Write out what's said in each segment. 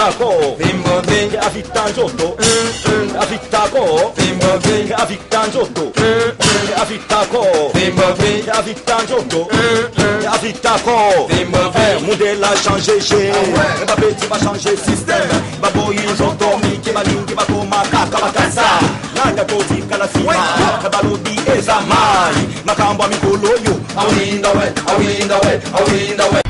Avitako, Vimbovi, Avitanjoto, Avitako, Vimbovi, Avitanjoto, Avitako, Vimbovi, Avitanjoto, Avitako, Vimbovi, modèle a changé chez Mbappé, tu vas changer système. Baboyi, j'entends, Miki, Malingi, Bakoma, Kakabakasa, Nagatoti, Kalasima, Kabalobi, Ezamai, Makamba, Mikoloyo, Awinda, Awinda, Awinda.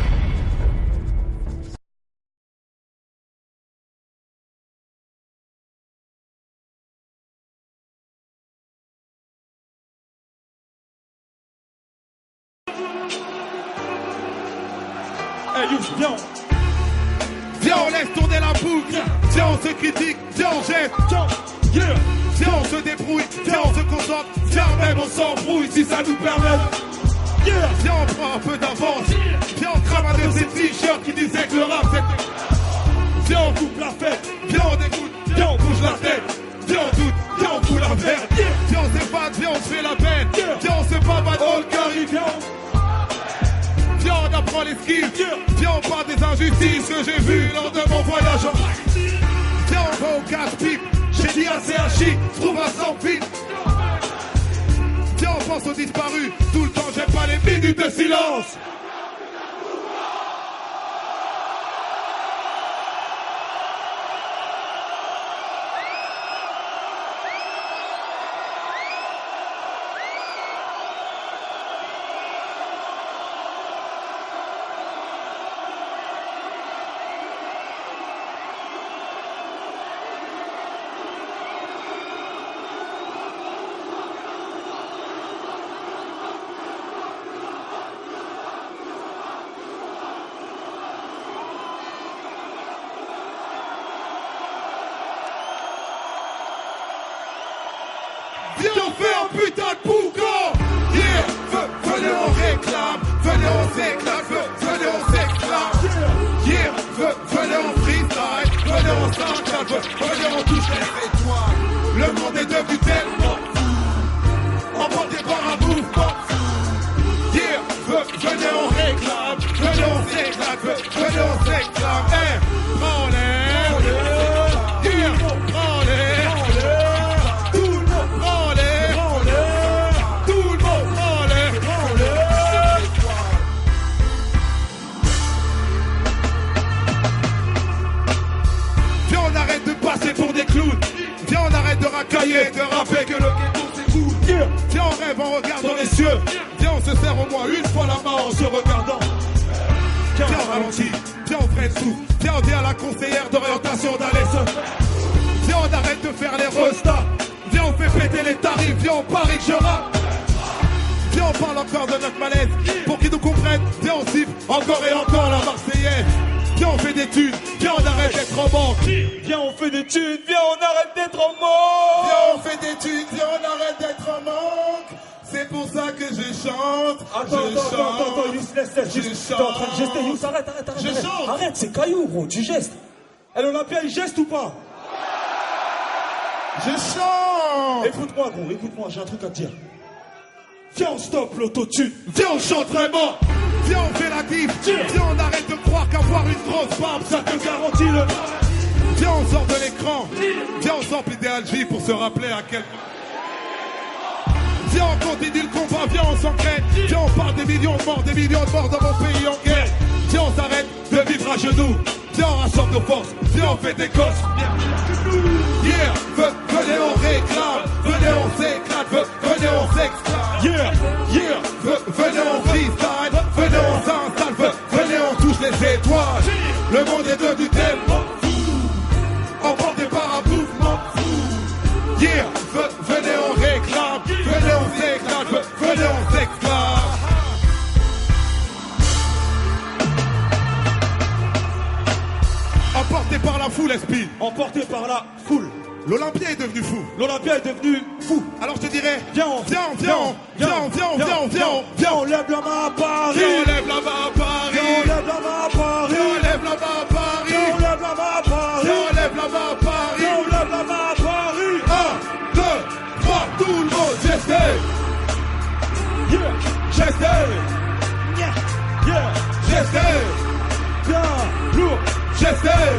Viens, on laisse tourner la boucle. Viens, on se critique. Viens, on jette. Viens, on se débrouille. Viens, on se concentre. Viens, même on s'embrouille si ça nous permet. Viens, on prend un peu d'avance. Viens, on crame un de ces t-shirts qui disaient que le rap c'était. Viens, on coupe la fête. Viens, on écoute. Viens, on bouge la tête. Viens, on doute. Viens, on fout la verre. Viens, on s'évade. Viens, on se fait la peine. Viens, on se bat dans le carré. Viens, on apprend les skills. Viens, on parle des injustices que j'ai vues lors de mon voyage en Haïti. Viens, on va au casse-pipe. J'ai dit à CHI, trouve un sans fil. Viens, on pense aux disparus. Tout le temps, j'aime pas les minutes de silence. Viens, on fait un putain de boucan. Yeah, venez, on réclame. Venez, on s'éclate. Venez, on s'exclame. Yeah, venez, on freestyle. Venez, on s'enclave. Venez, on touche les étoiles. Le monde est devenu tellement fou. Emporté par un mouvement. Yeah, venez, on réclame. Venez, on s'éclate. Venez, on s'exclame. Hey, prends l'air. Yeah, prends l'air. Pour des clowns. Viens, on arrête de racailler, de rapper que le ghetto c'est cool. Viens, on rêve en regardant les cieux. Viens, on se serre au moins une fois la main en se regardant. Viens, on ralentit. Viens, on freine tout. Viens, on dit à la conseillère d'orientation d'aller se. Viens, on arrête de faire les restats. Viens, on fait péter les tarifs. Viens, on parie que je rappe. Viens, on parle encore de notre malaise. Pour qu'ils nous comprennent. Viens, on siffle encore et encore la Marseillaise. Viens, on fait des thunes, viens, on arrête d'être en manque. Viens, on fait des thunes, viens, on arrête d'être en manque. Viens, on fait des thunes, viens, on arrête d'être en manque. C'est pour ça que je chante. Attends, Yous, laisse, t'es en train de gester, Yous, arrête. Je chante. Arrête, c'est Caillou, gros, tu gestes. Et l'Olympia, il geste ou pas? Je chante. Écoute-moi, gros, écoute-moi, j'ai un truc à te dire. Viens, on stoppe l'autotune. Viens, on chante vraiment. Viens, on fait la diff. Viens, on arrête de croire qu'avoir une grosse barbe, ça te garantit le. Viens, on sort de l'écran. Viens, on sort l'idéal J pour se rappeler à quel. Viens, on continue le combat. Viens, on s'entraîne. Viens, on parle des millions de morts dans mon pays en guerre. Viens, on s'arrête de vivre à genoux. Viens, on rassemble nos forces. Viens, on fait des gosses. Yeah, venez, on réclame. Venez, on s'éclate. Venez, on s'exclame. Yeah, venez, on freestyle. Venez, on s'installe. Venez, on touche les étoiles. Le monde est devenu tellement fou. Emporté par un mouvement fou. Yeah, venez, on réclame. Venez, on s'éclate. Venez, on s'exclame. Emporté par la foule, Esprit. Emporté par la foule. L'Olympia est devenu fou. L'Olympia est devenu fou. Alors je te dirais, viens, on lève la main à Paris. Viens, on lève la main à Paris. Viens, on lève la main à Paris. Viens, on lève la main à Paris. Viens, on lève la main à Paris. Viens, on lève la main à Paris. Viens, on lève la main à Paris. 1, 2, 3, tout le monde, j'essaie. Yeah, j'essaie. Yeah, j'essaie. Bien, lourd, j'essaie.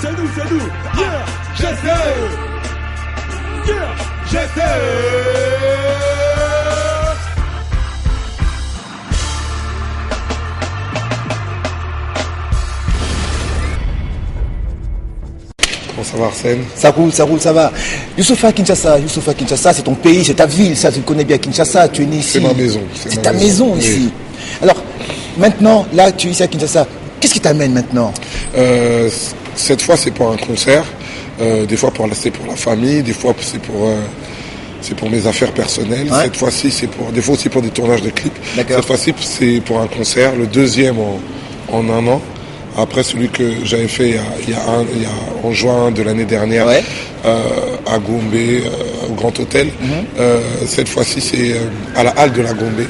C'est nous, c'est nous. Yeah, j'essaie. Yeah, j'essaie. Comment ça va, Arsène? Ça roule, ça va. Youssoupha Kinshasa, c'est ton pays, c'est ta ville, ça, tu connais bien Kinshasa, tu es né ici. C'est ma maison. C'est ta maison ici. Alors, maintenant, là, tu es ici à Kinshasa. Qu'est-ce qui t'amène maintenant? Cette fois, c'est pour un concert. Des fois, c'est pour la famille. Des fois, c'est pour mes affaires personnelles. Ouais. Cette fois-ci, des fois aussi pour des tournages de clips. D'accord. Cette fois-ci, c'est pour un concert, le deuxième en un an. Après celui que j'avais fait en juin de l'année dernière, ouais, à Gombe, au Grand Hôtel. Cette fois-ci, c'est à la halle de la Gombe.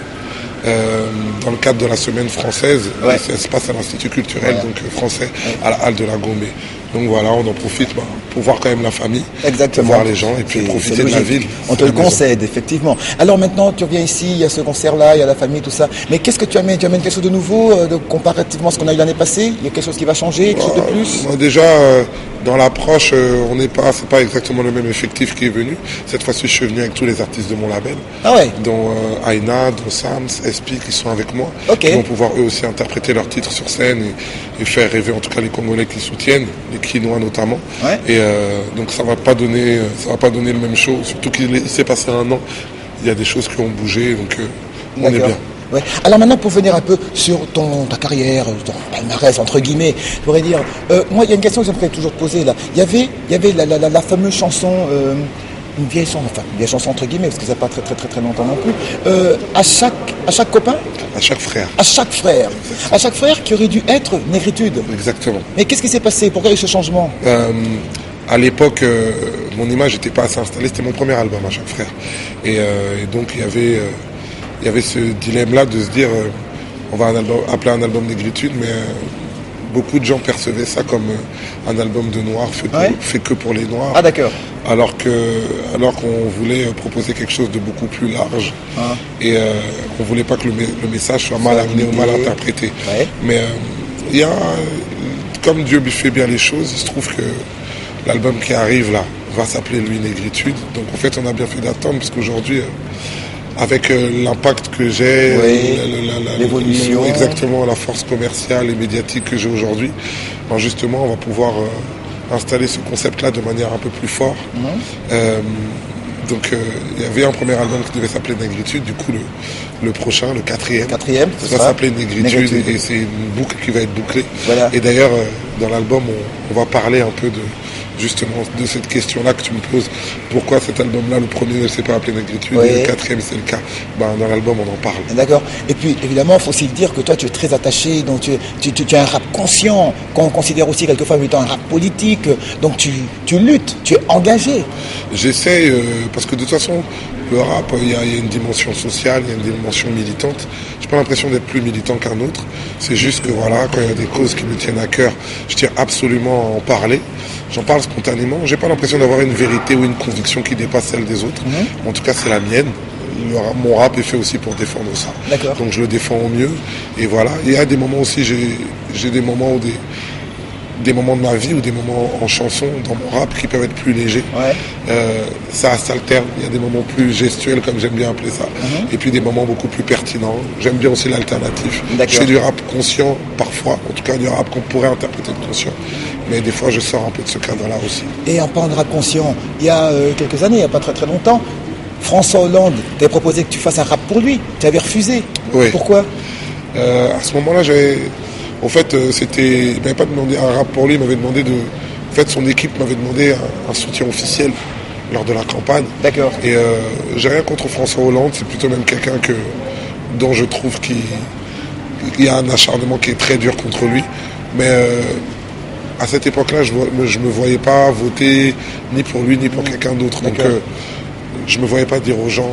Dans le cadre de la semaine française, ouais, ça se passe à l'Institut culturel, ouais, donc français, ouais, à la halle de la Gombe. Donc voilà, on en profite pour voir quand même la famille, exactement, pour voir les gens et puis profiter de la ville. On te le concède, effectivement. Alors maintenant, tu reviens ici, il y a ce concert-là, il y a la famille, tout ça. Mais qu'est-ce que tu amènes? Tu amènes quelque chose de nouveau, comparativement à ce qu'on a eu l'année passée? Il y a quelque chose qui va changer, quelque chose de plus? Déjà, dans l'approche, c'est pas exactement le même effectif qui est venu. Cette fois-ci, je suis venu avec tous les artistes de mon label, ah ouais, dont Aina, dont Sams, SP, qui sont avec moi, okay, qui vont pouvoir eux aussi interpréter leurs titres sur scène et faire rêver en tout cas les Congolais qui soutiennent, les Quinois notamment. ouais. Et donc ça va pas donner le même show, surtout qu'il s'est passé un an, il y a des choses qui ont bougé, donc on est bien. Ouais. Alors maintenant, pour venir un peu sur ta carrière, ton palmarès, entre guillemets, je pourrais dire, moi, il y a une question que j'aimerais toujours te poser là. Il y avait la fameuse chanson, une vieille chanson entre guillemets, parce que ça n'a pas très longtemps non plus, à chaque copain, à chaque frère. À chaque frère qui aurait dû être Négritude. Exactement. Mais qu'est-ce qui s'est passé? Pourquoi il y a eu ce changement? À l'époque, mon image n'était pas assez installée, c'était mon premier album à chaque frère. Et donc il y avait ce dilemme-là de se dire, on va appeler un album Négritude, mais beaucoup de gens percevaient ça comme un album de noirs fait que pour les noirs. Ah d'accord. Alors qu'on voulait proposer quelque chose de beaucoup plus large. Ah. Et on ne voulait pas que le message soit mal amené ou mal interprété. Ouais. Mais comme Dieu fait bien les choses, il se trouve que l'album qui arrive là va s'appeler Lui Négritude. Donc en fait on a bien fait d'attendre parce qu'aujourd'hui avec l'impact que j'ai, l'évolution, exactement la force commerciale et médiatique que j'ai aujourd'hui, ben justement on va pouvoir installer ce concept-là de manière un peu plus forte. Donc il y avait un premier album qui devait s'appeler Négritude, du coup le prochain, le quatrième ça va s'appeler Négritude et c'est une boucle qui va être bouclée. Voilà. Et d'ailleurs dans l'album on va parler un peu justement de cette question-là que tu me poses. Pourquoi cet album-là, le premier ne s'est pas appelé Négritude, et le quatrième c'est le cas. Dans l'album on en parle. D'accord. Et puis évidemment il faut aussi dire que toi tu es très attaché, donc tu as un rap conscient, qu'on considère aussi quelquefois comme étant un rap politique, donc tu luttes, tu es engagé. J'essaie, parce que de toute façon le rap, il y a une dimension sociale, il y a une dimension militante. J'ai pas l'impression d'être plus militant qu'un autre. C'est juste que voilà, quand il y a des causes qui me tiennent à cœur, je tiens absolument à en parler. J'en parle spontanément. J'ai pas l'impression d'avoir une vérité ou une conviction qui dépasse celle des autres. En tout cas, c'est la mienne. Mon rap est fait aussi pour défendre ça. D'accord. Donc je le défends au mieux. Et voilà. Il y a des moments aussi, j'ai des moments où des moments de ma vie ou des moments en chanson dans mon rap qui peuvent être plus légers. Ouais. Ça s'alterne. Il y a des moments plus gestuels, comme j'aime bien appeler ça. Et puis des moments beaucoup plus pertinents. J'aime bien aussi l'alternative. Je fais du rap conscient parfois, en tout cas du rap qu'on pourrait interpréter de conscient. Mais des fois je sors un peu de ce cadre-là aussi. Et en parlant de rap conscient, il y a quelques années, il n'y a pas très longtemps, François Hollande t'avait proposé que tu fasses un rap pour lui. Tu avais refusé. Oui. Pourquoi? À ce moment-là, en fait, il m'avait pas demandé un rap pour lui, il m'avait demandé en fait, son équipe m'avait demandé un soutien officiel lors de la campagne. D'accord. Et j'ai rien contre François Hollande, c'est plutôt même quelqu'un dont je trouve qu'il y a un acharnement qui est très dur contre lui. Mais à cette époque-là, je me voyais pas voter ni pour lui ni pour quelqu'un d'autre. Donc je me voyais pas dire aux gens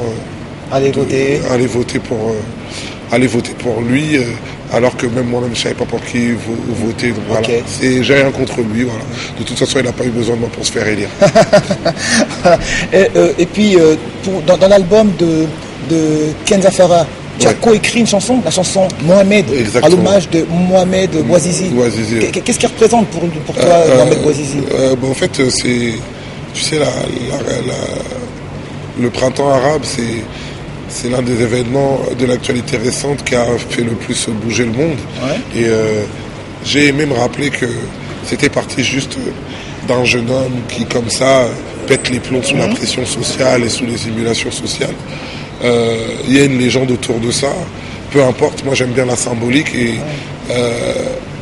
allez voter pour lui. Alors que même moi-même, je ne savais pas pour qui voter. Donc voilà, j'ai rien contre lui. Voilà. De toute façon, il n'a pas eu besoin de moi pour se faire élire. Et puis, dans l'album de Kenza Farah, Tu as coécrit une chanson, la chanson Mohamed, à l'hommage de Mohamed Bouazizi. Qu'est-ce qu'il représente pour toi, Mohamed Bouazizi? En fait, c'est, tu sais, le printemps arabe, c'est l'un des événements de l'actualité récente qui a fait le plus bouger le monde. Et j'ai aimé me rappeler que c'était parti juste d'un jeune homme qui, comme ça, pète les plombs sous la pression sociale et sous les simulations sociales. Il y a une légende autour de ça. Peu importe, moi j'aime bien la symbolique et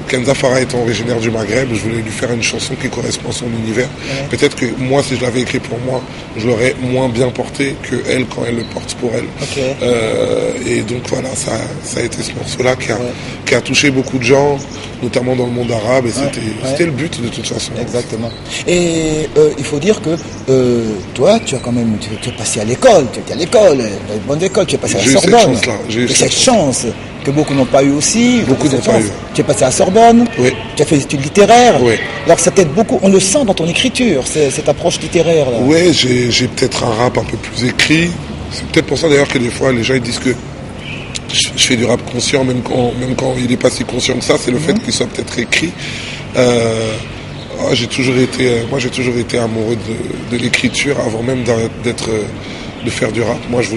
Kenza Farah étant originaire du Maghreb, je voulais lui faire une chanson qui correspond à son univers. Peut-être que moi, si je l'avais écrit pour moi, je l'aurais moins bien porté que elle quand elle le porte pour elle. Et donc voilà, ça a été ce morceau-là qui a touché beaucoup de gens, notamment dans le monde arabe, et c'était le but de toute façon. Exactement. Et il faut dire que toi, tu as quand même, tu es passé à l'école, tu étais à l'école, dans une bonne école, tu es passé à la Sorbonne. J'ai eu cette chance que beaucoup n'ont pas eu aussi. Beaucoup n'ont pas eu. Tu es passé à la Sorbonne, tu as fait des études littéraires. Alors ça t'aide beaucoup, on le sent dans ton écriture, cette approche littéraire. Oui, j'ai peut-être un rap un peu plus écrit. C'est peut-être pour ça d'ailleurs que des fois les gens ils disent que je fais du rap conscient, même quand il n'est pas si conscient que ça, c'est le fait qu'il soit peut-être écrit. J'ai toujours été amoureux de l'écriture avant même de faire du rap. Moi, je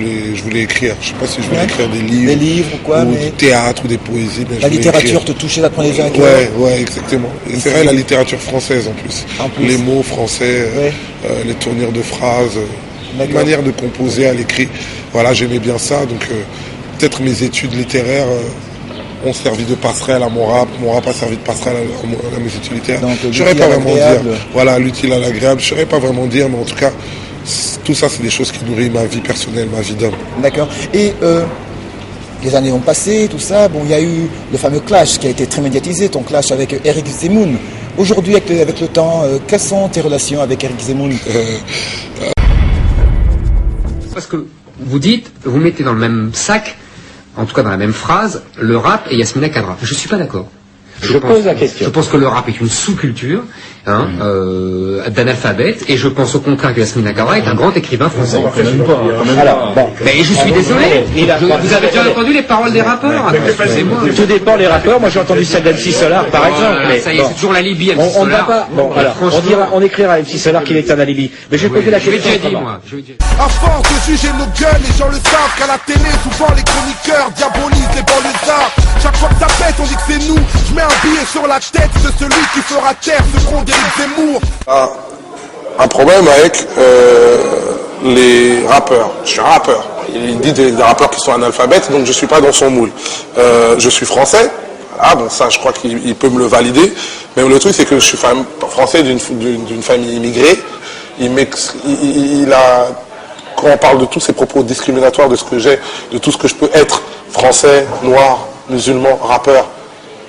voulais écrire. Je ne sais pas si je voulais écrire des livres ou du théâtre ou des poésies. Mais la littérature te touchait, la première fois. Ouais, exactement. Et c'est vrai, la littérature française en plus. Les mots français, les tournures de phrases, une manière de composer à l'écrit. Voilà, j'aimais bien ça. Donc, peut-être mes études littéraires ont servi de passerelle à mon rap a servi de passerelle à mes études littéraires. Je ne saurais pas vraiment dire. Voilà, l'utile à l'agréable. Je ne saurais pas vraiment dire, mais en tout cas, tout ça, c'est des choses qui nourrissent ma vie personnelle, ma vie d'homme. D'accord. Et les années ont passé, tout ça. Bon, il y a eu le fameux clash qui a été très médiatisé, ton clash avec Éric Zemmour. Aujourd'hui, avec le temps, quelles sont tes relations avec Éric Zemmour? Parce que vous mettez dans le même sac, en tout cas dans la même phrase, le rap et Yasmina Kadra. Je suis pas d'accord. Je pose la question. Je pense que le rap est une sous-culture d'analphabète, et je pense au contraire que Yasmina Kadra est un grand écrivain français. Mais je suis désolé. Vous avez déjà entendu les paroles des rappeurs? Tout dépend les rappeurs. Moi j'ai entendu celle d'MC Solar par exemple. Mais ça y est, c'est toujours la Libye. On ne va pas. Bon, alors on écrira à MC Solar qu'il est un alibi. Mais je vais poser la question. Je l'ai déjà dit, moi. À force de juger nos gueules, les gens le savent qu'à la télé, souvent les chroniqueurs diabolisent les banlieusards. Chaque fois que ça pète, on dit que c'est nous. Je mets un billet sur la tête de celui qui fera taire ce con d'Éric Zemmour. Un problème avec les rappeurs. Je suis rappeur. Il dit des rappeurs qui sont analphabètes, donc je ne suis pas dans son moule. Je suis français. Ah bon, ça, je crois qu'il peut me le valider. Mais le truc, c'est que je suis français d'une famille immigrée. Quand on parle de tous ces propos discriminatoires de ce que j'ai, de tout ce que je peux être, français, noir, musulman, rappeur,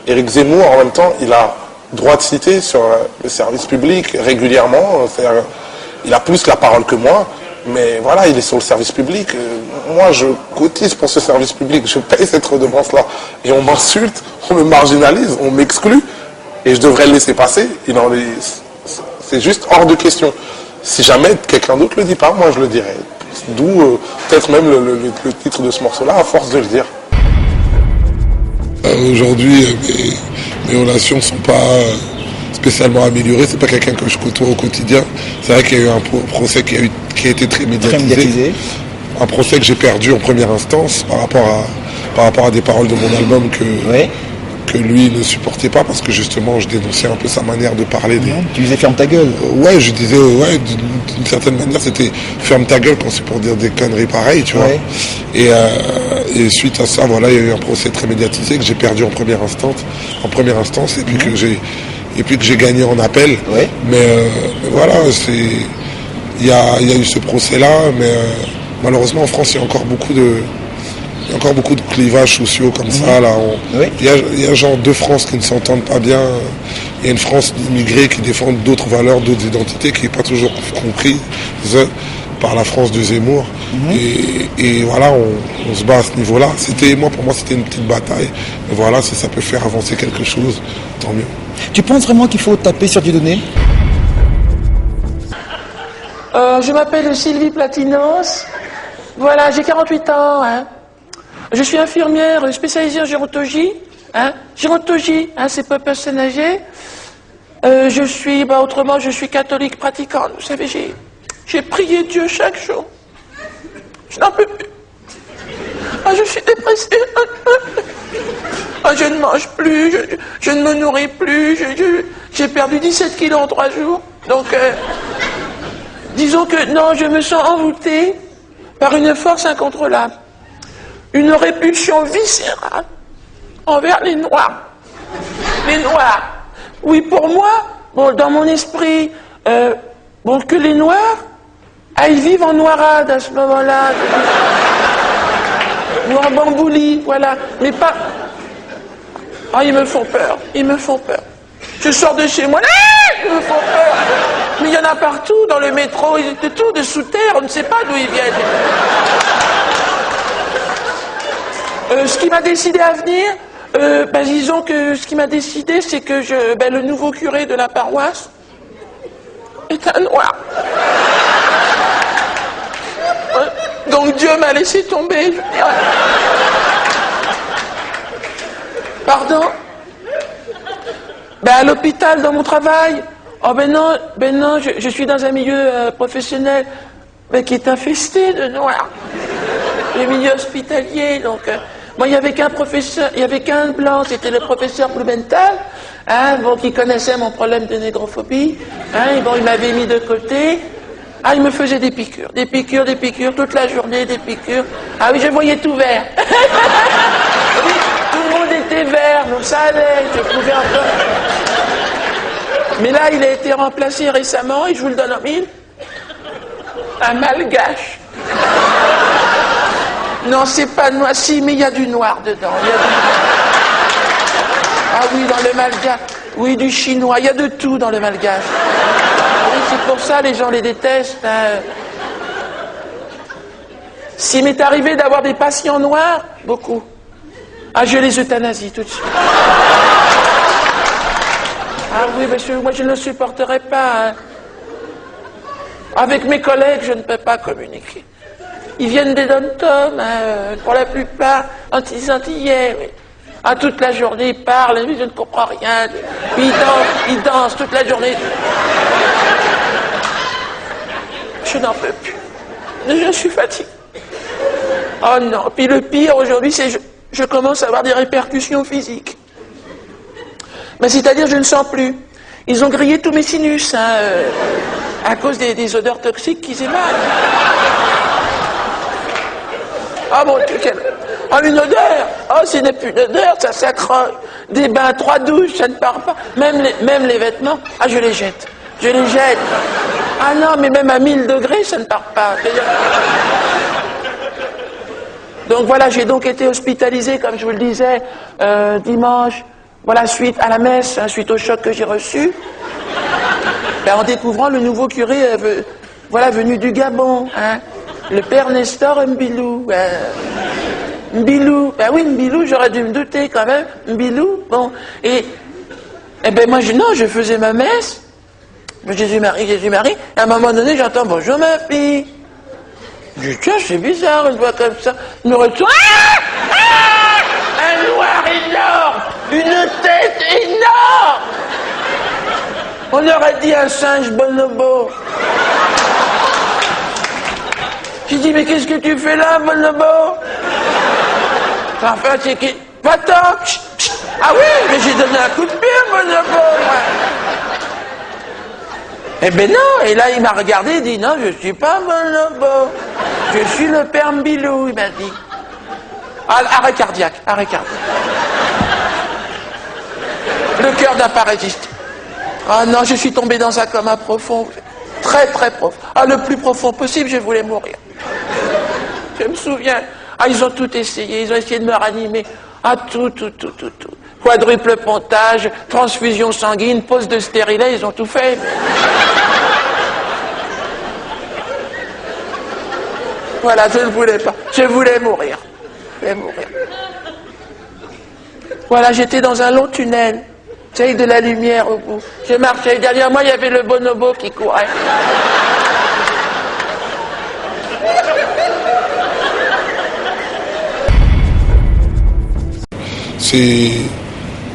Éric Zemmour, en même temps, il a droit de citer sur le service public régulièrement. Il a plus la parole que moi, mais voilà, il est sur le service public. Moi, je cotise pour ce service public, je paye cette redevance-là. Et on m'insulte, on me marginalise, on m'exclut, et je devrais le laisser passer. C'est juste hors de question. Si jamais quelqu'un d'autre le dit pas, moi je le dirais. D'où peut-être même le titre de ce morceau-là, à force de le dire. Aujourd'hui, mes relations ne sont pas spécialement améliorées. C'est pas quelqu'un que je côtoie au quotidien. C'est vrai qu'il y a eu un procès qui a été très médiatisé. Un procès que j'ai perdu en première instance par rapport à des paroles de mon album que lui ne supportait pas, parce que justement je dénonçais un peu sa manière de parler. Tu disais ferme ta gueule. Ouais, je disais, d'une certaine manière c'était ferme ta gueule quand c'est pour dire des conneries pareilles, tu vois. Et suite à ça, voilà, il y a eu un procès très médiatisé que j'ai perdu en première instance, et puis que j'ai gagné en appel. Mais voilà, il y a eu ce procès-là, mais malheureusement en France il y a encore beaucoup de clivages sociaux comme ça. Là, il y a genre deux France qui ne s'entendent pas bien. Il y a une France immigrée qui défend d'autres valeurs, d'autres identités, qui n'est pas toujours comprise par la France de Zemmour. Et voilà, on se bat à ce niveau-là. Pour moi, c'était une petite bataille. Et voilà, si ça peut faire avancer quelque chose, tant mieux. Tu penses vraiment qu'il faut taper sur Dieudonné? Je m'appelle Sylvie Platinos. Voilà, j'ai 48 ans. Je suis infirmière spécialisée en gérontologie. Hein, gérontologie, hein, c'est pas personnes âgées. Je suis, autrement, je suis catholique pratiquante. Vous savez, j'ai prié Dieu chaque jour. Je n'en peux plus. Je suis dépressée. Je ne mange plus, je ne me nourris plus. J'ai perdu 17 kilos en 3 jours. Donc, disons que, non, je me sens envoûtée par une force incontrôlable. Une répulsion viscérale envers les Noirs. Les Noirs. Oui, pour moi, dans mon esprit, que les Noirs aillent vivre en noirade à ce moment-là. Ou en bambouli, voilà. Mais pas... ils me font peur. Ils me font peur. Je sors de chez moi. Ils me font peur. Mais il y en a partout, dans le métro, de tout, de sous terre, on ne sait pas d'où ils viennent. Ce qui m'a décidé à venir, disons que ce qui m'a décidé, c'est que le nouveau curé de la paroisse est un Noir. Donc Dieu m'a laissé tomber, je dirais. Pardon? À l'hôpital, dans mon travail. Non, je suis dans un milieu professionnel qui est infesté de Noirs. Le milieu hospitalier, donc... il y avait qu'un professeur, il y avait qu'un blanc, c'était le professeur Blumenthal, qui connaissait mon problème de négrophobie, il m'avait mis de côté, il me faisait des piqûres, toute la journée, des piqûres. Oui, je voyais tout vert. Oui, tout le monde était vert, donc ça allait, je pouvais encore... Mais là, il a été remplacé récemment, et je vous le donne en mille, un malgache. Non, c'est pas noir, si, mais il y a du noir dedans. Oui, dans le malgache. Oui, du chinois, il y a de tout dans le malgache. Oui, c'est pour ça les gens les détestent. S'il m'est arrivé d'avoir des patients noirs, beaucoup. Je les euthanasie tout de suite. Oui, parce que moi je ne le supporterai pas. Avec mes collègues, je ne peux pas communiquer. Ils viennent des dom-toms, pour la plupart, antillais. Oui. Toute la journée, ils parlent, je ne comprends rien. Ils dansent toute la journée. Je n'en peux plus. Je suis fatigué. Oh non. Puis le pire aujourd'hui, c'est que je commence à avoir des répercussions physiques. C'est-à-dire, je ne sens plus. Ils ont grillé tous mes sinus, à cause des odeurs toxiques qu'ils émanent. Mon Dieu, une odeur. Ce n'est plus une odeur, ça s'accroche. Des bains, 3 douches, ça ne part pas. Même les vêtements, je les jette. Je les jette. Non, mais même à 1000 degrés, ça ne part pas. Donc voilà, j'ai donc été hospitalisé, comme je vous le disais, dimanche, suite à la messe, suite au choc que j'ai reçu. En découvrant le nouveau curé, venu du Gabon, le père Nestor Mbilou. Mbilou. Oui, Mbilou, j'aurais dû me douter quand même. Mbilou, bon. Moi, je faisais ma messe. Jésus-Marie, Jésus-Marie. À un moment donné, j'entends « Bonjour, ma fille ». Je dis « Tiens, c'est bizarre, une voix comme ça ». Je me retourne. Un noir énorme. Une tête énorme. On aurait dit un singe bonobo. J'ai dit, mais qu'est-ce que tu fais là, bonobo? Enfin, c'est qui? Va-t'en! Oui, mais j'ai donné un coup de pied, bonobo. Non, et là, il m'a regardé, il dit, non, je suis pas bonobo. Je suis le père Mbilou, il m'a dit. Arrêt cardiaque. Le cœur n'a pas résisté. Non, je suis tombé dans un coma profond. Très, très profond. Le plus profond possible, je voulais mourir. Je me souviens. Ils ont tout essayé. Ils ont essayé de me ranimer. Tout. Quadruple pontage, transfusion sanguine, pose de stérilet, ils ont tout fait. Voilà, je ne voulais pas. Je voulais mourir. Voilà, j'étais dans un long tunnel. J'avais de la lumière au bout. Je marchais. Derrière moi, il y avait le bonobo qui courait.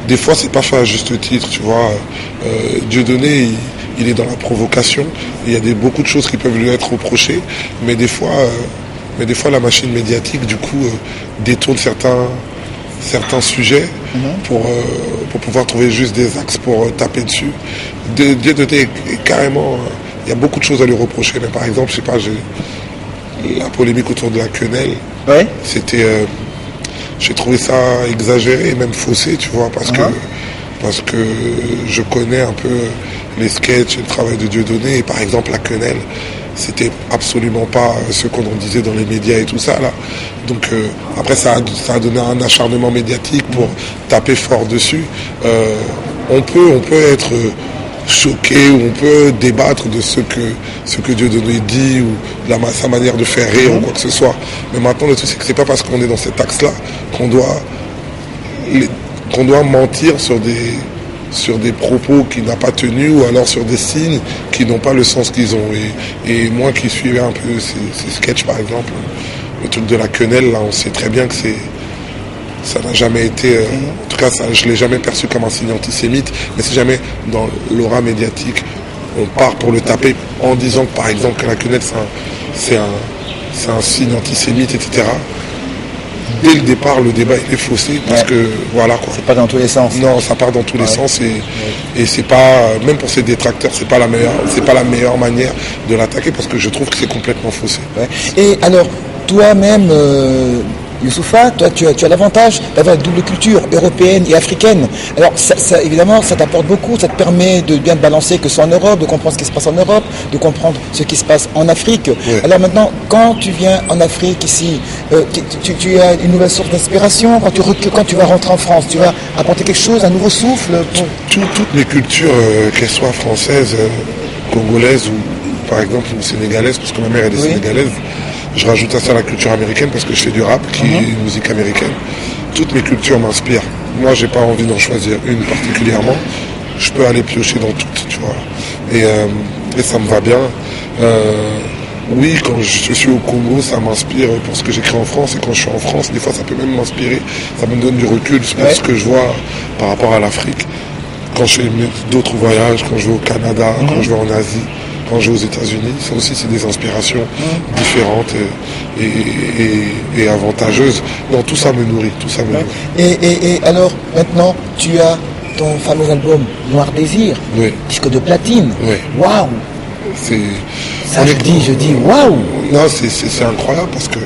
des fois c'est pas fait à juste titre, tu vois. Dieudonné, il est dans la provocation. Il y a beaucoup de choses qui peuvent lui être reprochées, mais des fois la machine médiatique du coup détourne certains sujets pour pouvoir trouver juste des axes pour taper dessus. Dieudonné est carrément, il y a beaucoup de choses à lui reprocher, mais par exemple, je sais pas, la polémique autour de la quenelle, c'était, j'ai trouvé ça exagéré et même faussé, tu vois, parce que je connais un peu les sketchs et le travail de Dieudonné, et par exemple la quenelle, c'était absolument pas ce qu'on en disait dans les médias et tout ça là. Donc après ça a donné un acharnement médiatique pour taper fort dessus. On peut être choqué, ou on peut débattre de ce que Dieudonné dit, ou sa manière de faire rire ou quoi que ce soit. Mais maintenant le truc c'est que c'est pas parce qu'on est dans cet axe-là qu'on doit mentir sur des propos qu'il n'a pas tenus, ou alors sur des signes qui n'ont pas le sens qu'ils ont. Et moi qui suivais un peu ces sketchs par exemple, le truc de la quenelle, là on sait très bien que ça n'a jamais été, en tout cas je ne l'ai jamais perçu comme un signe antisémite, mais si jamais dans l'aura médiatique on part pour le taper en disant que par exemple que la quenelle c'est un signe antisémite, etc. Dès le départ, le débat il est faussé parce que voilà quoi. C'est pas dans tous les sens. Non, ça part dans tous les sens et c'est pas, même pour ses détracteurs, c'est pas la meilleure manière de l'attaquer, parce que je trouve que c'est complètement faussé. Et alors, toi-même, Youssoupha, toi tu as l'avantage d'avoir une double culture européenne et africaine. Alors ça, évidemment ça t'apporte beaucoup, ça te permet de bien te balancer, que ce soit en Europe, de comprendre ce qui se passe en Europe, de comprendre ce qui se passe en Afrique. Ouais. Alors maintenant, quand tu viens en Afrique ici, tu as une nouvelle source d'inspiration. Quand tu vas rentrer en France, tu vas apporter quelque chose, un nouveau souffle Toutes les cultures, qu'elles soient françaises, congolaises ou par exemple ou sénégalaises, parce que ma mère elle est sénégalaise. Je rajoute à ça la culture américaine parce que je fais du rap, qui est une musique américaine. Toutes mes cultures m'inspirent. Moi, j'ai pas envie d'en choisir une particulièrement. Je peux aller piocher dans toutes, tu vois. Et ça me va bien. Oui, quand je suis au Congo, ça m'inspire pour ce que j'écris en France. Et quand je suis en France, des fois, ça peut même m'inspirer. Ça me donne du recul sur ce que je vois par rapport à l'Afrique. Quand je fais d'autres voyages, quand je vais au Canada, quand je vais en Asie, quand je vais aux États-Unis, ça aussi c'est des inspirations différentes et avantageuses. Non, tout ça me nourrit, Et alors, maintenant, tu as ton fameux album Noir Désir, disque de platine. Waouh. Ça, je dis waouh. Non, c'est incroyable parce que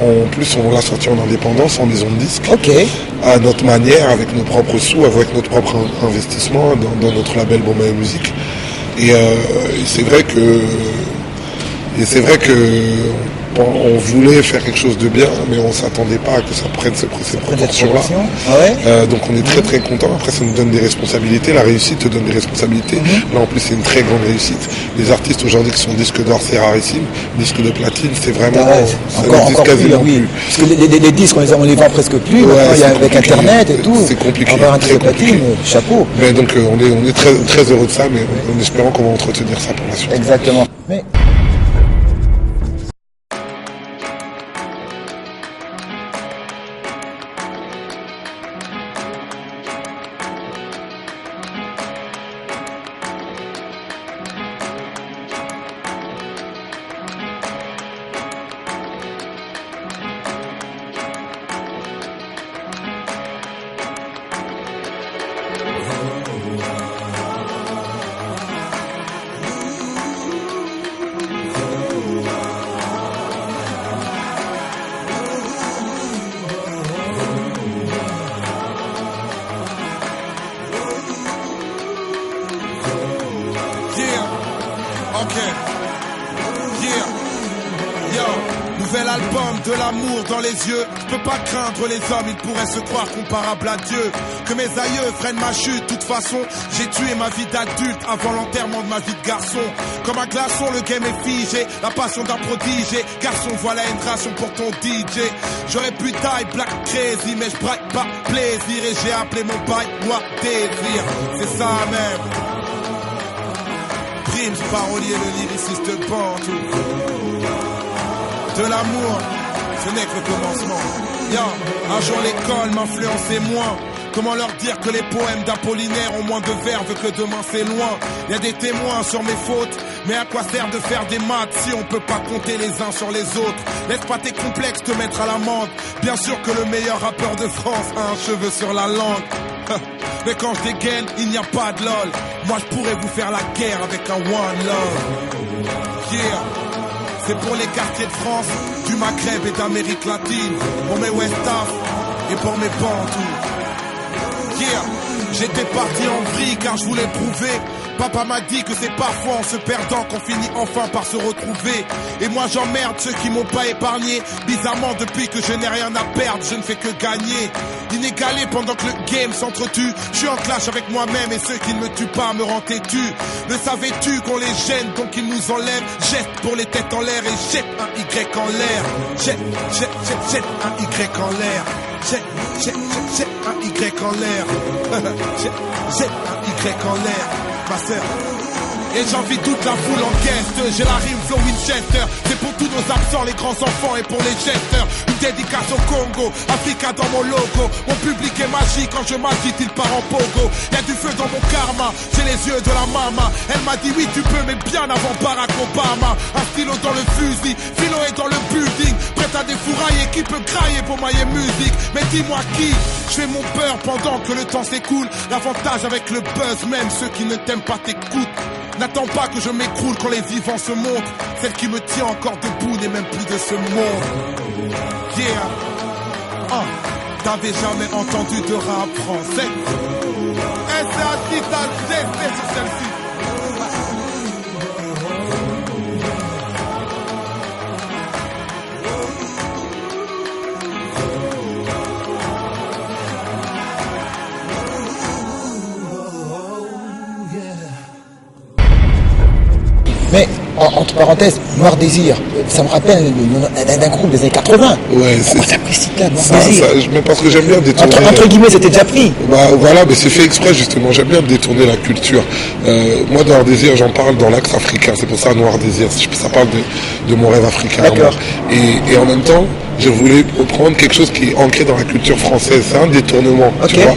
en plus on l'a sorti en indépendance, en maison de disque, à notre manière, avec nos propres sous, avec notre propre investissement dans notre label Bombaï Musique. Et c'est vrai que on voulait faire quelque chose de bien, mais on ne s'attendait pas à que ça prenne cette proportion-là. Donc on est très très content. Après, ça nous donne des responsabilités. La réussite te donne des responsabilités. Là, en plus, c'est une très grande réussite. Les artistes aujourd'hui qui sont disques d'or, c'est rarissime. Disques de platine, c'est vraiment encore quasiment plus. Parce que les disques, on les vend presque plus. Avec Internet et tout. C'est compliqué. Avoir un disque de platine, chapeau. Mais donc on est très très heureux de ça, mais en espérant qu'on va entretenir ça pour la suite. Exactement. Mais je peux pas craindre les hommes, ils pourraient se croire comparables à Dieu. Que mes aïeux freinent ma chute, de toute façon, j'ai tué ma vie d'adulte avant l'enterrement de ma vie de garçon. Comme un glaçon, le game est figé, la passion d'un prodige. Garçon, voilà une ration pour ton DJ. J'aurais pu die black crazy, mais je braque pas plaisir. Et j'ai appelé mon bail Noir Désir, c'est ça même. Prime, parolier, le lyriciste Bantou. De l'amour, ce n'est que le commencement. Un jour l'école m'influençait moins. Comment leur dire que les poèmes d'Apollinaire ont moins de verve que demain c'est loin. Y a des témoins sur mes fautes, mais à quoi sert de faire des maths si on peut pas compter les uns sur les autres? Laisse pas tes complexes te mettre à l'amende. Bien sûr que le meilleur rappeur de France a un cheveu sur la langue. Mais quand je dégaine, il n'y a pas de lol. Moi je pourrais vous faire la guerre avec un one love. Yeah. C'est pour les quartiers de France, du Maghreb et d'Amérique latine. Pour mes West Af et pour mes Bantous. Yeah. J'étais parti en vrille car je voulais prouver. Papa m'a dit que c'est parfois en se perdant qu'on finit enfin par se retrouver. Et moi j'emmerde ceux qui m'ont pas épargné. Bizarrement depuis que je n'ai rien à perdre, je ne fais que gagner. Inégalé pendant que le game s'entretue. Je suis en clash avec moi-même et ceux qui ne me tuent pas me rendent têtu. Ne savais-tu qu'on les gêne donc ils nous enlèvent? Jette pour les têtes en l'air et jette un Y en l'air. Jette un Y en l'air. Jette un Y en l'air. Jette un Y en l'air. Ma sœur. Et j'envie toute la foule en guest. J'ai la rime flow Winchester. C'est pour tous nos absents, les grands enfants et pour les gesteurs. Une dédicace au Congo, Africa dans mon logo. Mon public est magique, quand je m'agite il part en pogo. Y'a du feu dans mon karma, j'ai les yeux de la mama. Elle m'a dit oui tu peux mais bien avant Barack Obama. Un stylo dans le fusil, philo est dans le building. Prête à défourailler, qui peut grailler pour mailler musique? Mais dis-moi qui? Je fais mon peur pendant que le temps s'écoule. L'avantage avec le buzz, même ceux qui ne t'aiment pas t'écoutent. N'attends pas que je m'écroule quand les vivants se montrent. Celle qui me tient encore debout n'est même plus de ce monde. Yeah. T'avais jamais entendu de rap français? Et c'est un titre à tester sur celle-ci. Mais, entre parenthèses, Noir Désir, ça me rappelle d'un groupe des années 80. Ouais, c'est... Pourquoi t'as pris ce titre-là, Noir Désir? Mais parce que j'aime bien détourner... Entre guillemets, c'était déjà pris. Bah voilà, mais c'est fait exprès justement, j'aime bien détourner la culture. Moi, Noir Désir, j'en parle dans l'axe africain, c'est pour ça Noir Désir, ça parle de mon rêve africain. D'accord. Et en même temps, je voulais reprendre quelque chose qui est ancré dans la culture française, c'est un détournement, tu vois.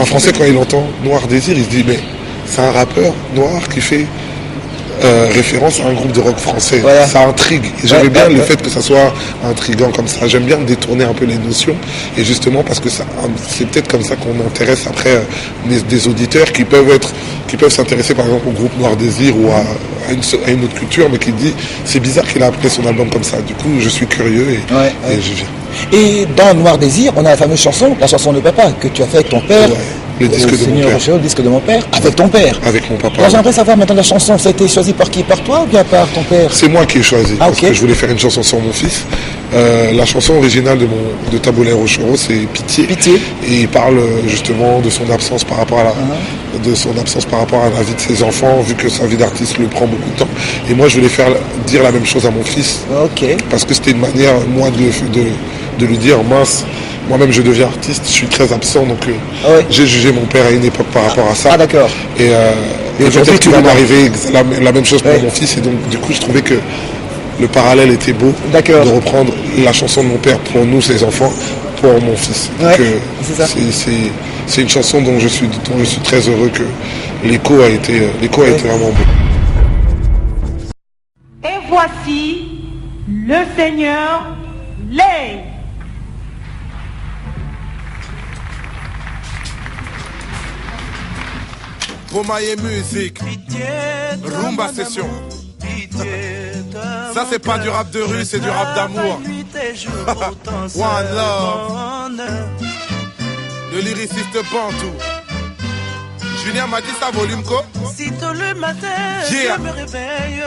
Un Français, quand il entend Noir Désir, il se dit, mais c'est un rappeur noir qui fait... référence à un groupe de rock français. Voilà. Ça intrigue. J'aimais bien le fait que ça soit intriguant comme ça. J'aime bien détourner un peu les notions. Et justement parce que c'est peut-être comme ça qu'on intéresse après des auditeurs qui peuvent s'intéresser par exemple au groupe Noir Désir ou à une autre culture, mais qui dit c'est bizarre qu'il a appelé son album comme ça. Du coup, je suis curieux et je viens. Et dans Noir Désir, on a la fameuse chanson, la chanson de papa que tu as fait avec ton père. Le disque de mon père. Le disque de mon père, avec ton père. Avec mon papa. Alors j'aimerais savoir maintenant la chanson, ça a été choisi par qui? Par toi ou bien par ton père? C'est moi qui ai choisi, parce que je voulais faire une chanson sur mon fils. La chanson originale de Tabolaire au Choro, c'est Pitié. Et il parle justement de son absence par rapport à la vie de ses enfants, vu que sa vie d'artiste le prend beaucoup de temps. Et moi, je voulais dire la même chose à mon fils. Parce que c'était une manière, moi, de lui dire, mince, moi-même je deviens artiste, je suis très absent, donc j'ai jugé mon père à une époque par rapport à ça. Ah d'accord. Et peut-être qu'il va m'arriver la même chose pour mon fils, et donc du coup je trouvais que le parallèle était beau de reprendre la chanson de mon père pour nous, ses enfants, pour mon fils. C'est une chanson dont je suis très heureux que l'écho a été vraiment beau. Et voici le Seigneur Lay. Romaille musique, Rumba Session. Ça c'est pas du rap de rue, c'est du rap d'amour. One Love. Le lyriciste Bantou. Julien m'a dit ça volume quoi? Si tôt le matin, je me réveille.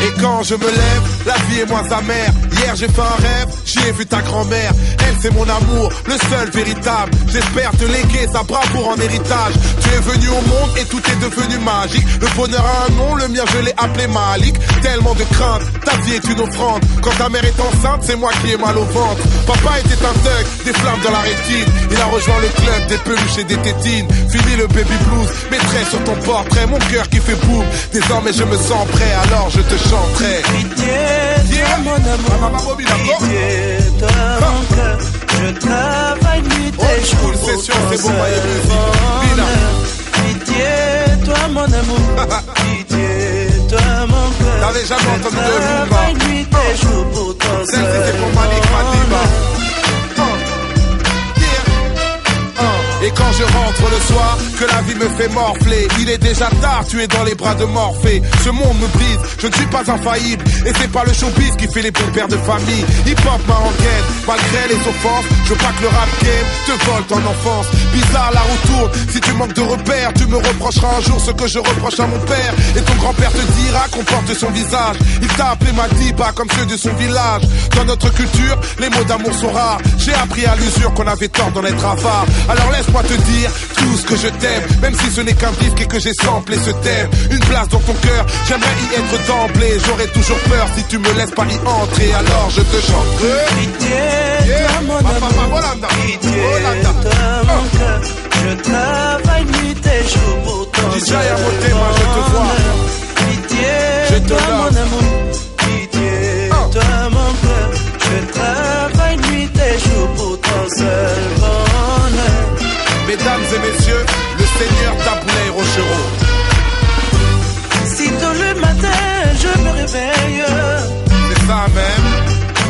Et quand je me lève, la vie est moins amère. Hier j'ai fait un rêve, j'y ai vu ta grand-mère. Elle c'est mon amour, le seul véritable. J'espère te léguer sa bravoure en héritage. Tu es venu au monde et tout est devenu magique. Le bonheur a un nom, le mien je l'ai appelé Malik. Tellement de crainte, ta vie est une offrande. Quand ta mère est enceinte, c'est moi qui ai mal au ventre. Papa était un thug, des flammes dans la rétine. Il a rejoint le club des peluches et des tétines. Fini le baby blues, mettrai sur ton portrait mon cœur qui fait boum. Désormais je me sens prêt, alors je te chanterai. Pitié de mon amour, pitié de mon cœur. Je travaille nuit et jour pour ton seul bonheur. Pitié, toi mon amour. Pitié, toi mon cœur. T'avais jamais entendu de Lumba. Je travaille nuit et jour pour ton seul bonheur. Celle-ci c'est pour Malik Madiba. Et quand je rentre le soir, que la vie me fait morfler, il est déjà tard, tu es dans les bras de Morphée. Ce monde me brise, je ne suis pas infaillible. Et c'est pas le showbiz qui fait les bons pères de famille. Hip-hop m'a rengaine, malgré les offenses. Je veux pas que le rap game te vole ton enfance. Bizarre la roue tourne, si tu manques de repères, tu me reprocheras un jour ce que je reproche à mon père. Et ton grand-père te dira qu'on porte son visage. Il t'a appelé Madiba comme ceux de son village. Dans notre culture, les mots d'amour sont rares. J'ai appris à l'usure qu'on avait tort d'en être avare. Alors laisse-moi te dire tout ce que je t'aime, même si ce n'est qu'un disque et que j'ai samplé ce thème. Une place dans ton cœur, j'aimerais y être d'emblée. J'aurais toujours peur si tu me laisses pas y entrer. Alors je te chante. Pitié, toi mon amour. Pitié, toi mon cœur. Je travaille nuit et jour pour ton seul bonheur. Pitié, toi mon amour. Pitié, toi mon cœur. Je travaille nuit et jour pour ton seul bonheur. Mesdames et messieurs, le Seigneur Taboulay Rochereau. Si tôt le matin je me réveille, c'est ça même.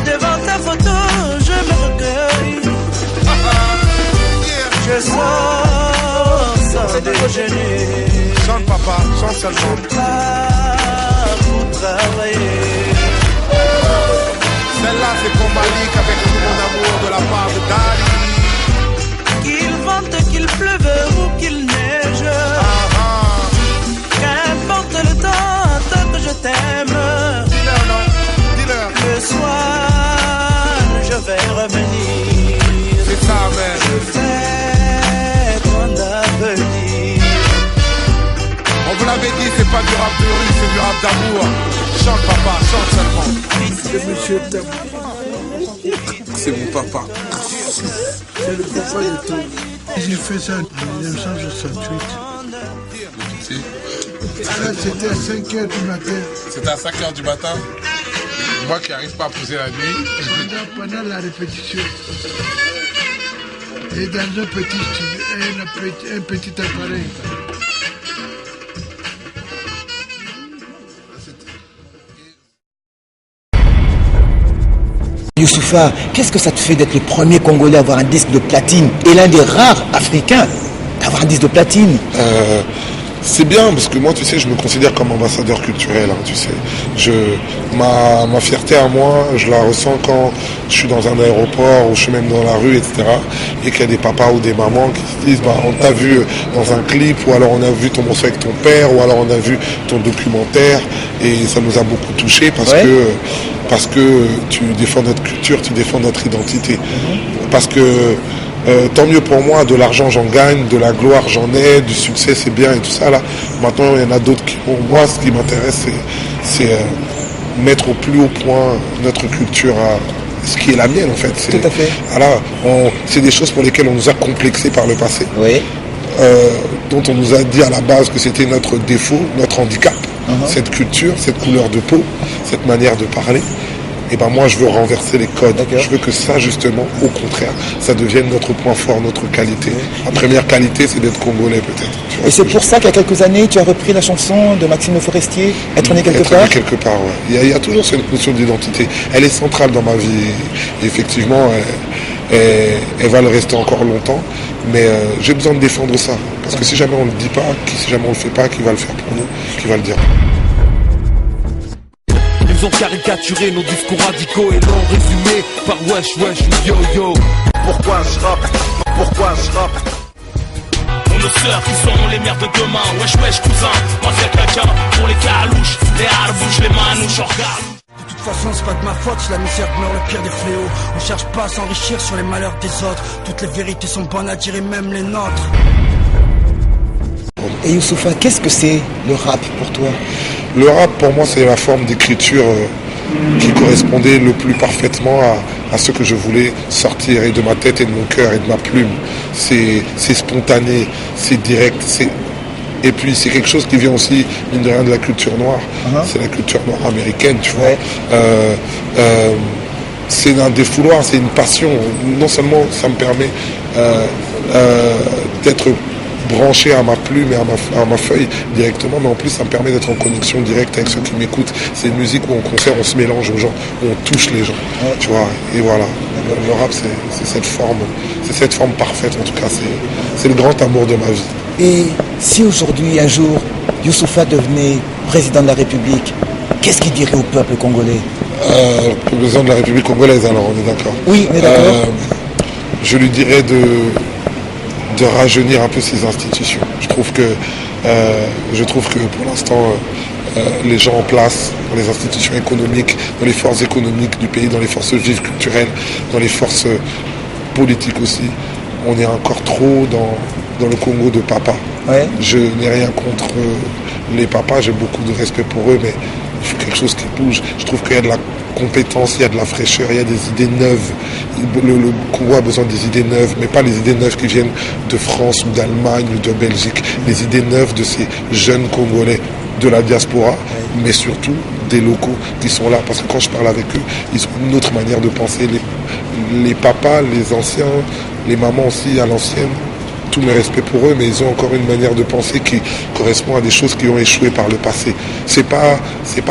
Devant ta photo je me recueille. Je sors sans déjeuner. Chante papa, chante seulement. Je pars pour travailler. Celle-là c'est pour Malik avec tout mon amour de la part de Dali. Qu'il vente, qu'il pleuve ou qu'il neige, qu'importe le temps, tant que je t'aime. Dis-leur non, dis-leur. Le soir, je vais revenir. C'est ça même. Je fais ton avenir. On vous l'avait dit, c'est pas du rap de rue, c'est du rap d'amour. Chante papa, chante seulement. C'est monsieur Tabou. C'est mon papa. C'est le papa de tout. J'ai fait ça en 1968. Là, c'était à 5h du matin. C'était à 5h du matin. Moi qui n'arrive pas à poser la nuit. Pendant la répétition. Et dans un petit studio, un petit appareil. Youssoupha, qu'est-ce que ça te fait d'être le premier Congolais à avoir un disque de platine et l'un des rares Africains d'avoir un disque de platine? C'est bien parce que moi, tu sais, je me considère comme ambassadeur culturel, hein, tu sais. Ma fierté à moi, je la ressens quand je suis dans un aéroport ou je suis même dans la rue, etc. Et qu'il y a des papas ou des mamans qui se disent, on t'a vu dans un clip, ou alors on a vu ton morceau avec ton père, ou alors on a vu ton documentaire, et ça nous a beaucoup touchés parce que tu défends notre culture, tu défends notre identité. Parce que tant mieux pour moi, de l'argent j'en gagne, de la gloire j'en ai, du succès c'est bien et tout ça là. Maintenant il y en a d'autres qui, pour moi, ce qui m'intéresse c'est mettre au plus haut point notre culture, ce qui est la mienne en fait. Tout à fait. Voilà, c'est des choses pour lesquelles on nous a complexés par le passé, dont on nous a dit à la base que c'était notre défaut, notre handicap, cette culture, cette couleur de peau, cette manière de parler. Et moi je veux renverser les codes. Je veux que ça justement, au contraire, ça devienne notre point fort, notre qualité. La première qualité c'est d'être congolais peut-être. Et c'est pour ça qu'il y a quelques années tu as repris la chanson de Maxime Le Forestier, Être né quelque part. Être né quelque part, ouais. Il y a toujours cette notion d'identité. Elle est centrale dans ma vie. Et effectivement, elle va le rester encore longtemps. Mais j'ai besoin de défendre ça. Parce que si jamais on ne le dit pas, si jamais on ne le fait pas, qui va le faire pour nous, qui va le dire. Ils ont caricaturé nos discours radicaux et l'ont résumé par wesh wesh yo yo. Pourquoi je rappe? Pourquoi je rappe? Nos sœurs qui sont les mères de demain. Wesh wesh cousin, moi c'est quelqu'un pour les calouches, les harbouches, les manouches, on regarde. De toute façon c'est pas de ma faute si la misère demeure le pire des fléaux. On cherche pas à s'enrichir sur les malheurs des autres. Toutes les vérités sont bonnes à dire et même les nôtres. Et Youssoupha, qu'est-ce que c'est le rap pour toi? Le rap pour moi c'est la forme d'écriture qui correspondait le plus parfaitement à ce que je voulais sortir et de ma tête et de mon cœur et de ma plume. C'est spontané, c'est direct, et puis c'est quelque chose qui vient aussi, mine de rien, de la culture noire. C'est la culture noire américaine, tu vois. c'est un défouloir, c'est une passion. Non seulement ça me permet d'être branché à ma plume et à ma feuille directement, mais en plus ça me permet d'être en connexion directe avec ceux qui m'écoutent. C'est une musique où en concert on se mélange aux gens, où on touche les gens, tu vois, et voilà. Le rap c'est cette forme parfaite, en tout cas c'est le grand amour de ma vie. Et si aujourd'hui, un jour, Youssoupha devenait président de la République, qu'est-ce qu'il dirait au peuple congolais? Président de la République congolaise, alors on est d'accord. Oui, on est d'accord. Je lui dirais de rajeunir un peu ses institutions. Je trouve que pour l'instant, les gens en place, dans les institutions économiques, dans les forces économiques du pays, dans les forces vives culturelles, dans les forces politiques aussi, on est encore trop dans le Congo de papa. Ouais. Je n'ai rien contre les papas, j'ai beaucoup de respect pour eux, mais il faut quelque chose qui bouge. Je trouve qu'il y a de la compétence, il y a de la fraîcheur, il y a des idées neuves. Le Congo a besoin des idées neuves, mais pas les idées neuves qui viennent de France ou d'Allemagne ou de Belgique. Les idées neuves de ces jeunes Congolais de la diaspora, mais surtout des locaux qui sont là. Parce que quand je parle avec eux, ils ont une autre manière de penser. Les papas, les anciens, les mamans aussi à l'ancienne, tout mes respects pour eux, mais ils ont encore une manière de penser qui correspond à des choses qui ont échoué par le passé. C'est pas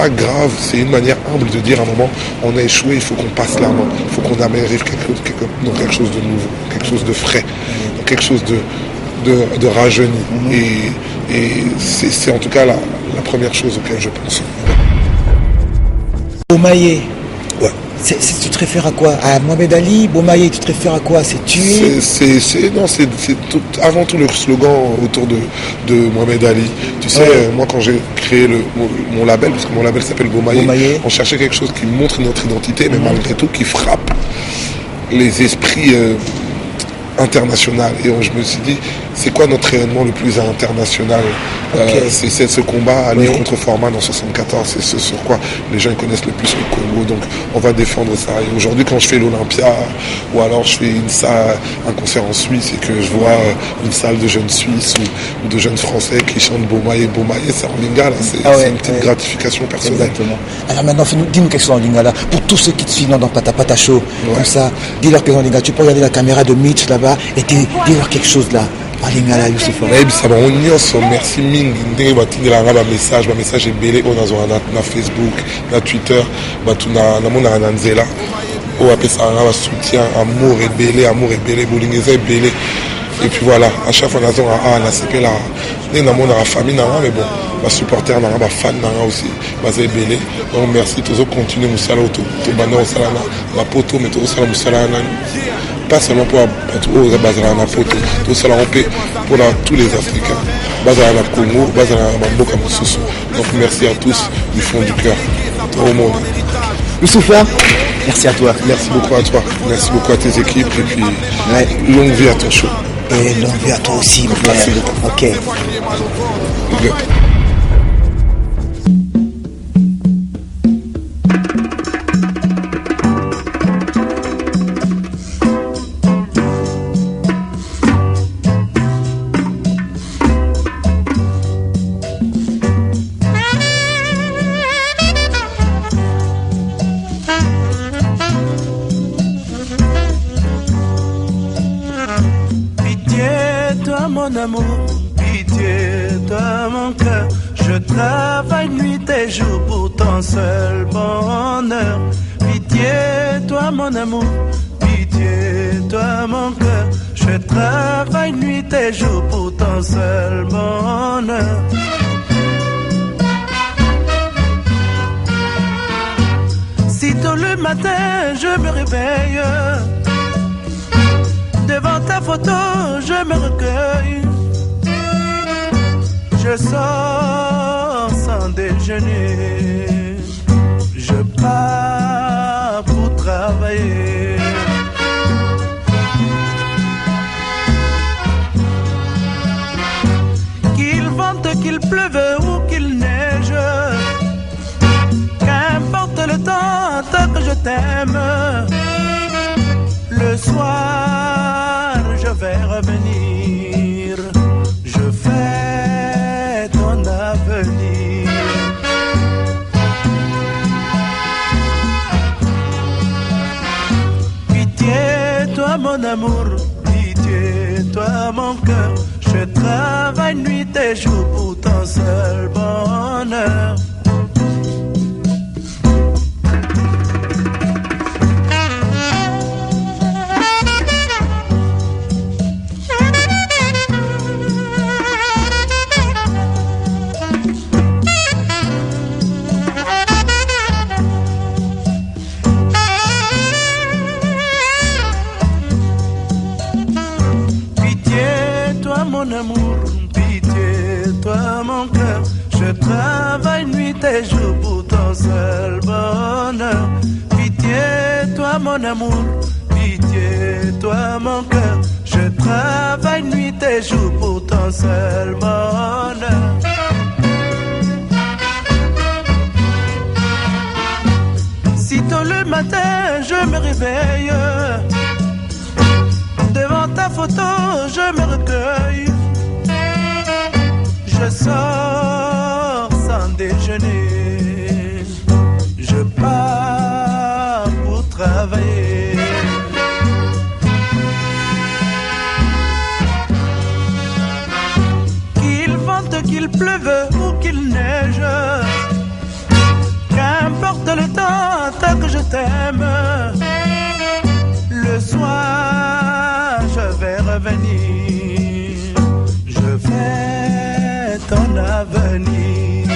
grave, c'est une manière humble de dire à un moment, on a échoué, il faut qu'on passe la main, il faut qu'on arrive quelque chose de nouveau, quelque chose de frais, quelque chose de rajeuni. Et c'est en tout cas la première chose auquel je pense. Bomaye. Ouais. Tu te réfères à quoi? À Mohamed Ali? Bomaye, tu te réfères à quoi? C'est tuer? C'est avant tout le slogan autour de Mohamed Ali. Tu sais, moi quand j'ai créé mon label, parce que mon label s'appelle Bomaye, on cherchait quelque chose qui montre notre identité, mais malgré tout qui frappe les esprits internationaux. Et je me suis dit, c'est quoi notre rayonnement le plus international? C'est ce combat à livre contre format dans 74, c'est ce sur quoi les gens connaissent le plus le Congo, donc on va défendre ça. Et aujourd'hui quand je fais l'Olympia ou alors je fais un concert en Suisse et que je vois une salle de jeunes Suisses ou de jeunes Français qui chantent Bomaye, c'est en lingala, c'est une petite gratification personnelle. Exactement. Alors maintenant dis-nous quelque chose en lingala, pour tous ceux qui te suivent dans Pata Show, comme ça, dis-leur que en lingala, tu peux regarder la caméra de Mitch là-bas et dis-leur quelque chose là. Lingala Youssoupha. Merci mingi ndenge batindelanga bamessage ebele oyo nazwaka na Facebook na Twitter bato namonaka na nzela oyo apesaka basoutien amour ebele bolingi eza ebele. Et puis voilà, à chaque fois nasepela ndenge namonaka famille nanga, mais bon basupporter nanga bafan nanga aussi baza ebele. Donc merci, tozocontinue mosala oyo tobanda kosala na poto, mais tozosala mosala nani pas seulement pour les Bazara na poto, tout cela pour tous les Africains. Bazara na Congo, Bazara na Mboka Mosusu. Donc merci à tous du fond du cœur, au monde. Youssoupha, merci à toi. Merci beaucoup à toi. Merci beaucoup à tes équipes et puis longue vie à ton show. Et longue vie à toi aussi. Merci beaucoup. Ok. Mon amour, pitié, toi mon cœur. Je travaille nuit et jour pour ton seul bonheur. Pitié, toi mon amour, pitié, toi mon cœur. Je travaille nuit et jour pour ton seul bonheur. Si tôt le matin je me réveille, devant ta photo, je me recueille. Je sors sans déjeuner. Je pars pour travailler. Qu'il vente, qu'il pleuve ou qu'il neige, qu'importe le temps, tant que je t'aime. Le soir, je vais revenir. Je fais ton avenir. mon amour, pitié, toi mon cœur. Je travaille nuit et jour pour ton seul bonheur. Mon amour, pitié, toi mon cœur. Je travaille nuit et jour pour ton seul bonheur. Pitié, toi mon amour, pitié, toi mon cœur. Je travaille nuit et jour pour ton seul bonheur. Sitôt le matin, je me réveille. Devant ta photo, je me recueille. Je sors sans déjeuner. Je pars pour travailler. Qu'il vente, qu'il pleuve ou qu'il neige, qu'importe le temps, tant que je t'aime. Le soir, je vais revenir. Je vais ton avenir.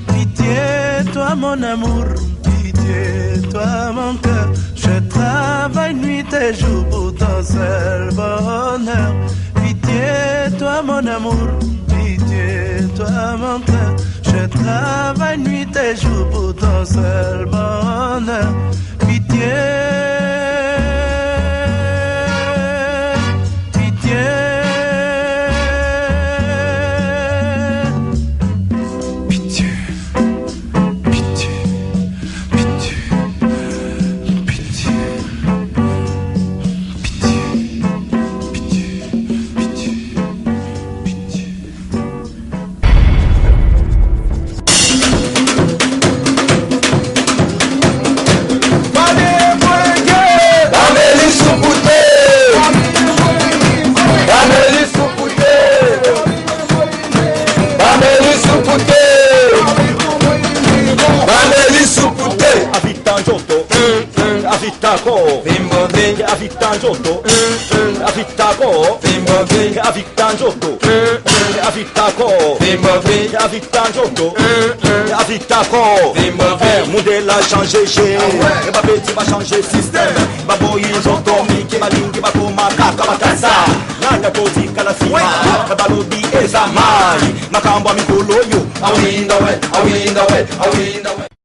Pitié, toi mon amour, pitié, toi mon cœur. Je travaille nuit et jour pour ton seul bonheur. Pitié, toi mon amour, pitié, toi mon cœur. Je travaille nuit et jour pour ton seul bonheur. Pitié, pitié. Pitié, pitié, pitié, pitié, pitié, pitié, pitié, pitié. Avitako, Bimbo Bing, Avitanjoto, Avitako, Bimbo Bing, Avitanjoto, Avitako, Bimbo Bing, Avitanjoto, Avitako, Bimbo Bing, modèle a changé chez, Babeti va changer système, Baboyi, Zotomi, Kimalingi, Bakoma, Kakamakaza, Nana Kozi, Kalafima, Kabalobi, Ezamai, Makamba Mikolo, you, are we in the way, are we in the way, are we in the way?